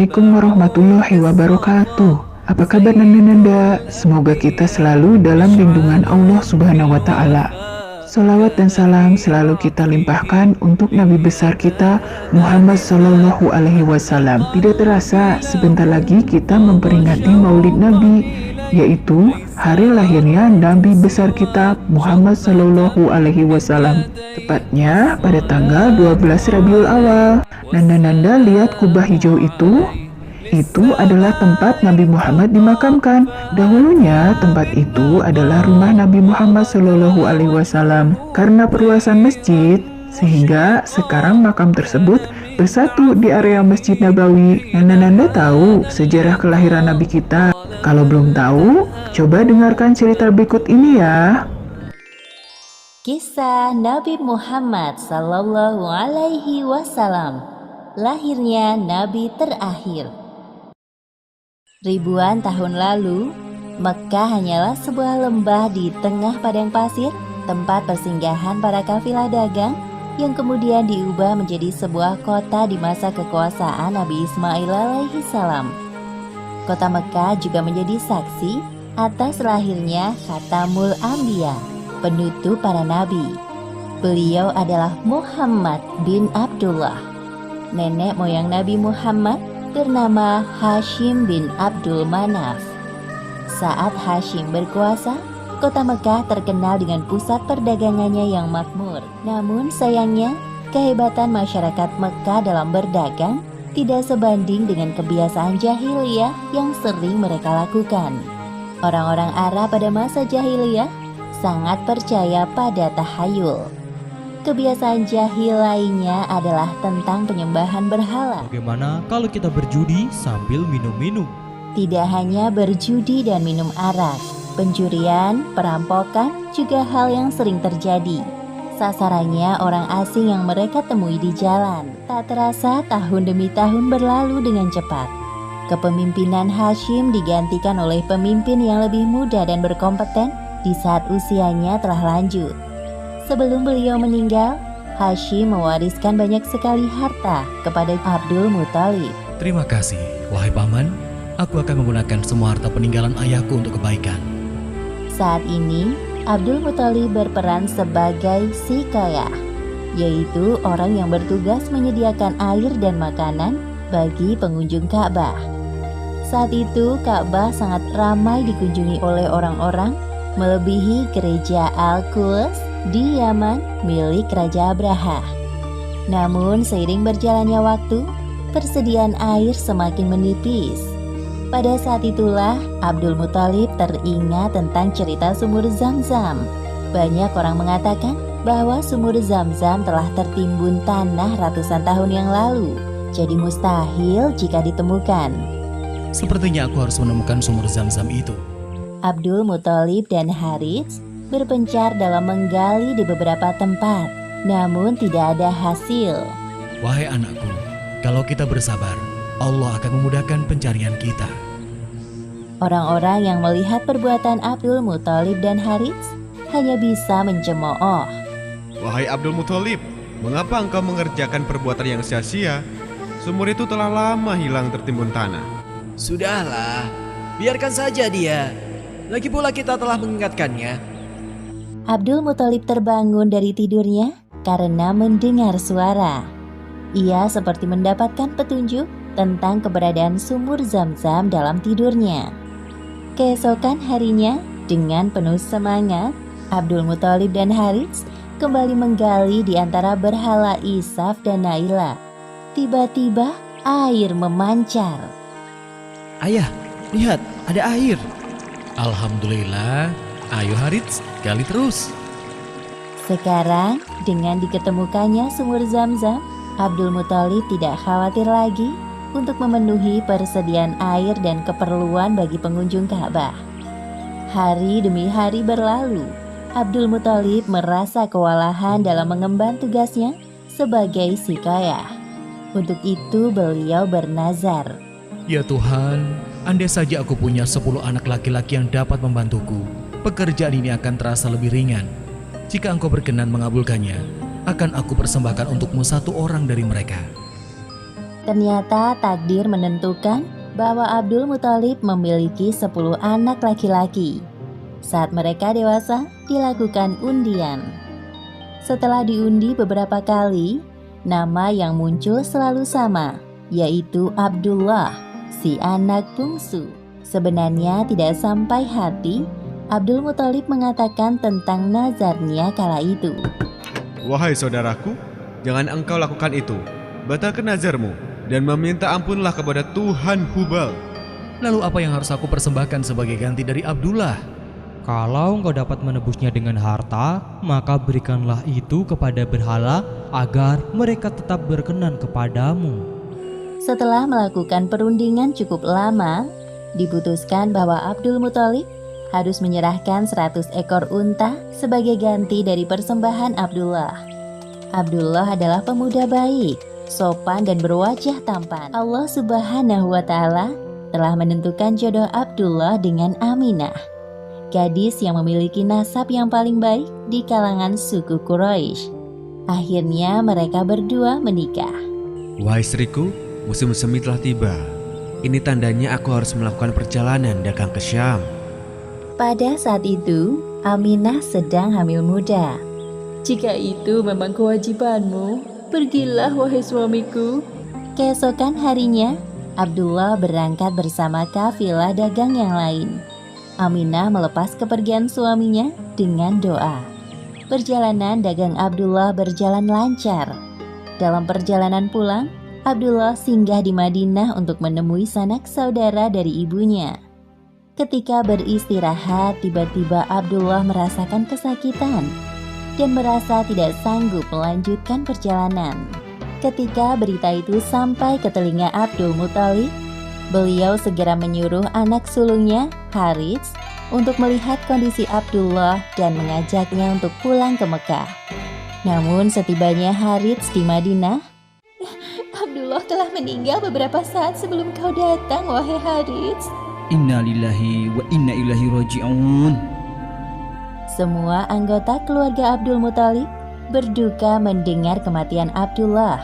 Assalamualaikum warahmatullahi wabarakatuh. Apa kabar Nanda-Nanda? Semoga kita selalu dalam lindungan Allah Subhanahu wa Ta'ala. Salawat dan salam selalu kita limpahkan untuk Nabi besar kita Muhammad Sallallahu Alaihi Wasallam. Tidak terasa sebentar lagi kita memperingati Maulid Nabi, yaitu hari lahirnya Nabi besar kita Muhammad Sallallahu Alaihi Wasallam. Tepatnya pada tanggal 12 Rabiul Awal. Nanda-nanda lihat kubah hijau itu adalah tempat Nabi Muhammad dimakamkan. Dahulunya tempat itu adalah rumah Nabi Muhammad Shallallahu Alaihi Wasallam. Karena perluasan masjid, sehingga sekarang makam tersebut bersatu di area Masjid Nabawi. Nanda-nanda tahu sejarah kelahiran Nabi kita? Kalau belum tahu, coba dengarkan cerita berikut ini ya. Kisah Nabi Muhammad Sallallahu Alaihi Wasallam, lahirnya Nabi terakhir. Ribuan tahun lalu, Mekkah hanyalah sebuah lembah di tengah padang pasir, tempat persinggahan para kafilah dagang yang kemudian diubah menjadi sebuah kota di masa kekuasaan Nabi Ismail alaihi salam. Kota Mekkah juga menjadi saksi atas lahirnya Khatamul Anbiya, penutup para nabi. Beliau adalah Muhammad bin Abdullah. Nenek moyang Nabi Muhammad bernama Hashim bin Abdul Manaf. Saat Hashim berkuasa, kota Mekkah terkenal dengan pusat perdagangannya yang makmur. Namun sayangnya, kehebatan masyarakat Mekkah dalam berdagang tidak sebanding dengan kebiasaan jahiliyah yang sering mereka lakukan. Orang-orang Arab pada masa jahiliyah sangat percaya pada tahayul. Kebiasaan jahil lainnya adalah tentang penyembahan berhala. Bagaimana kalau kita berjudi sambil minum-minum? Tidak hanya berjudi dan minum arak, pencurian, perampokan juga hal yang sering terjadi. Sasarannya orang asing yang mereka temui di jalan. Tak terasa tahun demi tahun berlalu dengan cepat. Kepemimpinan Hashim digantikan oleh pemimpin yang lebih muda dan berkompeten di saat usianya telah lanjut. Sebelum beliau meninggal, Hashim mewariskan banyak sekali harta kepada Abdul Muthalib. Terima kasih, wahai paman. Aku akan menggunakan semua harta peninggalan ayahku untuk kebaikan. Saat ini, Abdul Muthalib berperan sebagai sikayah, yaitu orang yang bertugas menyediakan air dan makanan bagi pengunjung Ka'bah. Saat itu, Ka'bah sangat ramai dikunjungi oleh orang-orang, melebihi gereja Al-Quds di Yaman milik Raja Abraha. Namun seiring berjalannya waktu, persediaan air semakin menipis. Pada saat itulah Abdul Muthalib teringat tentang cerita sumur Zam-Zam. Banyak orang mengatakan bahwa sumur Zam-Zam telah tertimbun tanah ratusan tahun yang lalu, jadi mustahil jika ditemukan. Sepertinya aku harus menemukan sumur Zam-Zam itu. Abdul Muthalib dan Harits berpencar dalam menggali di beberapa tempat, namun tidak ada hasil. Wahai anakku, kalau kita bersabar, Allah akan memudahkan pencarian kita. Orang-orang yang melihat perbuatan Abdul Muthalib dan Harits hanya bisa mencemooh. Wahai Abdul Muthalib, mengapa engkau mengerjakan perbuatan yang sia-sia? Sumur itu telah lama hilang tertimbun tanah. Sudahlah, biarkan saja dia. Lagi pula kita telah mengingatkannya. Abdul Muthalib terbangun dari tidurnya karena mendengar suara. Ia seperti mendapatkan petunjuk tentang keberadaan sumur Zam-Zam dalam tidurnya. Keesokan harinya, dengan penuh semangat, Abdul Muthalib dan Harits kembali menggali di antara berhala Isaf dan Naila. Tiba-tiba air memancar. Ayah, lihat, ada air. Alhamdulillah. Ayo Harits, gali terus. Sekarang, dengan diketemukannya sumur Zam-Zam, Abdul Muthalib tidak khawatir lagi untuk memenuhi persediaan air dan keperluan bagi pengunjung Ka'bah. Hari demi hari berlalu, Abdul Muthalib merasa kewalahan dalam mengemban tugasnya sebagai sikayah. Untuk itu beliau bernazar. Ya Tuhan, andai saja aku punya 10 anak laki-laki yang dapat membantuku, pekerjaan ini akan terasa lebih ringan. Jika engkau berkenan mengabulkannya, akan aku persembahkan untukmu 1 orang dari mereka. Ternyata takdir menentukan bahwa Abdul Muthalib memiliki 10 anak laki-laki. Saat mereka dewasa, dilakukan undian. Setelah diundi beberapa kali, nama yang muncul selalu sama, yaitu Abdullah, si anak bungsu. Sebenarnya tidak sampai hati, Abdul Muthalib mengatakan tentang nazarnya kala itu. Wahai saudaraku, jangan engkau lakukan itu. Batalkan nazarmu dan meminta ampunlah kepada Tuhan Hubal. Lalu apa yang harus aku persembahkan sebagai ganti dari Abdullah? Kalau engkau dapat menebusnya dengan harta, maka berikanlah itu kepada berhala agar mereka tetap berkenan kepadamu. Setelah melakukan perundingan cukup lama, diputuskan bahwa Abdul Muthalib harus menyerahkan 100 ekor unta sebagai ganti dari persembahan Abdullah. Abdullah adalah pemuda baik, sopan dan berwajah tampan. Allah Subhanahu wa Ta'ala telah menentukan jodoh Abdullah dengan Aminah, gadis yang memiliki nasab yang paling baik di kalangan suku Quraisy. Akhirnya mereka berdua menikah. Wahai istriku, musim semi telah tiba. Ini tandanya aku harus melakukan perjalanan dagang ke Syam. Pada saat itu, Aminah sedang hamil muda. Jika itu memang kewajibanmu, pergilah wahai suamiku. Keesokan harinya, Abdullah berangkat bersama kafilah dagang yang lain. Aminah melepas kepergian suaminya dengan doa. Perjalanan dagang Abdullah berjalan lancar. Dalam perjalanan pulang, Abdullah singgah di Madinah untuk menemui sanak saudara dari ibunya. Ketika beristirahat, tiba-tiba Abdullah merasakan kesakitan dan merasa tidak sanggup melanjutkan perjalanan. Ketika berita itu sampai ke telinga Abdul Muthalib, beliau segera menyuruh anak sulungnya, Harits, untuk melihat kondisi Abdullah dan mengajaknya untuk pulang ke Mekah. Namun setibanya Harits di Madinah, Abdullah telah meninggal beberapa saat sebelum kau datang, wahai Harits. Inna lillahi wa inna ilaihi raji'un. semua anggota keluarga Abdul Muthalib berduka mendengar kematian Abdullah.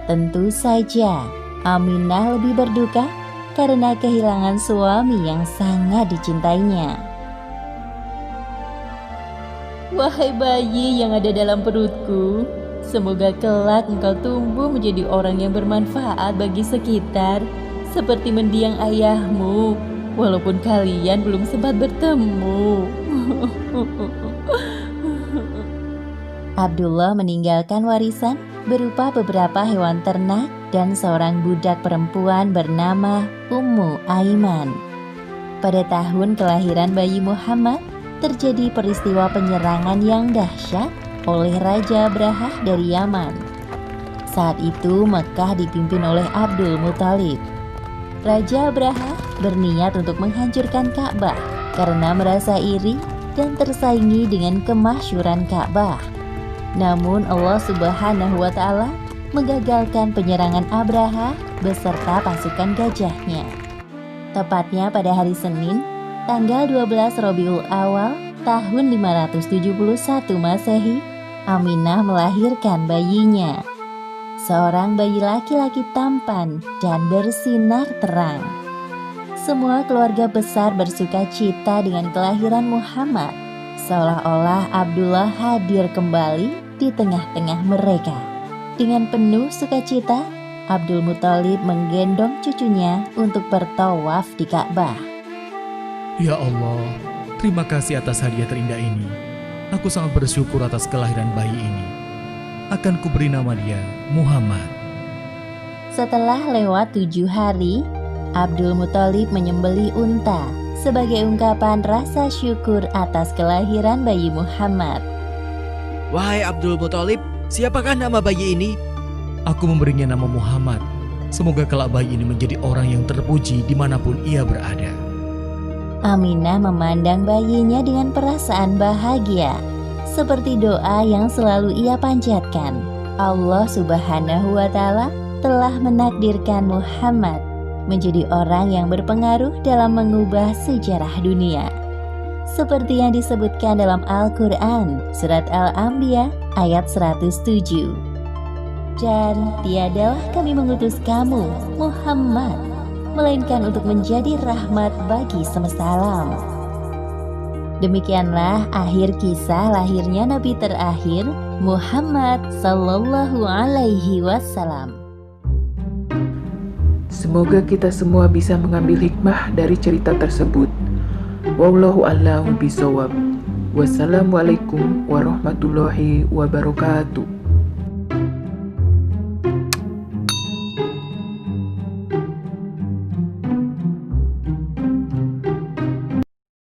Tentu saja Aminah lebih berduka karena kehilangan suami yang sangat dicintainya. Wahai bayi yang ada dalam perutku, semoga kelak engkau tumbuh menjadi orang yang bermanfaat bagi sekitar, seperti mendiang ayahmu, walaupun kalian belum sempat bertemu. Abdullah meninggalkan warisan berupa beberapa hewan ternak dan seorang budak perempuan bernama Ummu Aiman. Pada tahun kelahiran bayi Muhammad, terjadi peristiwa penyerangan yang dahsyat oleh Raja Abrahah dari Yaman. Saat itu Mekah dipimpin oleh Abdul Muthalib. Raja Abrahah berniat untuk menghancurkan Ka'bah karena merasa iri dan tersaingi dengan kemasyhuran Ka'bah. Namun Allah Subhanahu wa Ta'ala menggagalkan penyerangan Abrahah beserta pasukan gajahnya. Tepatnya pada hari Senin, tanggal 12 Rabiul Awal tahun 571 Masehi, Aminah melahirkan bayinya. Seorang bayi laki-laki tampan dan bersinar terang. Semua keluarga besar bersuka cita dengan kelahiran Muhammad, seolah-olah Abdullah hadir kembali di tengah-tengah mereka. Dengan penuh sukacita, Abdul Muthalib menggendong cucunya untuk bertawaf di Ka'bah. Ya Allah, terima kasih atas hadiah terindah ini. Aku sangat bersyukur atas kelahiran bayi ini. Akan kuberi nama dia Muhammad. Setelah lewat 7 hari, Abdul Muthalib menyembelih unta sebagai ungkapan rasa syukur atas kelahiran bayi Muhammad. Wahai Abdul Muthalib, siapakah nama bayi ini? Aku memberinya nama Muhammad. Semoga kelak bayi ini menjadi orang yang terpuji dimanapun ia berada. Aminah memandang bayinya dengan perasaan bahagia, seperti doa yang selalu ia panjatkan. Allah Subhanahu wa Ta'ala telah menakdirkan Muhammad menjadi orang yang berpengaruh dalam mengubah sejarah dunia. Seperti yang disebutkan dalam Al-Quran, Surat Al-Anbiya ayat 107. Dan tiadalah kami mengutus kamu, Muhammad, melainkan untuk menjadi rahmat bagi semesta alam. Demikianlah akhir kisah lahirnya Nabi terakhir, Muhammad Sallallahu Alaihi Wasallam. Semoga kita semua bisa mengambil hikmah dari cerita tersebut. Wallahu a'lam bishawab. Wassalamualaikum warahmatullahi wabarakatuh.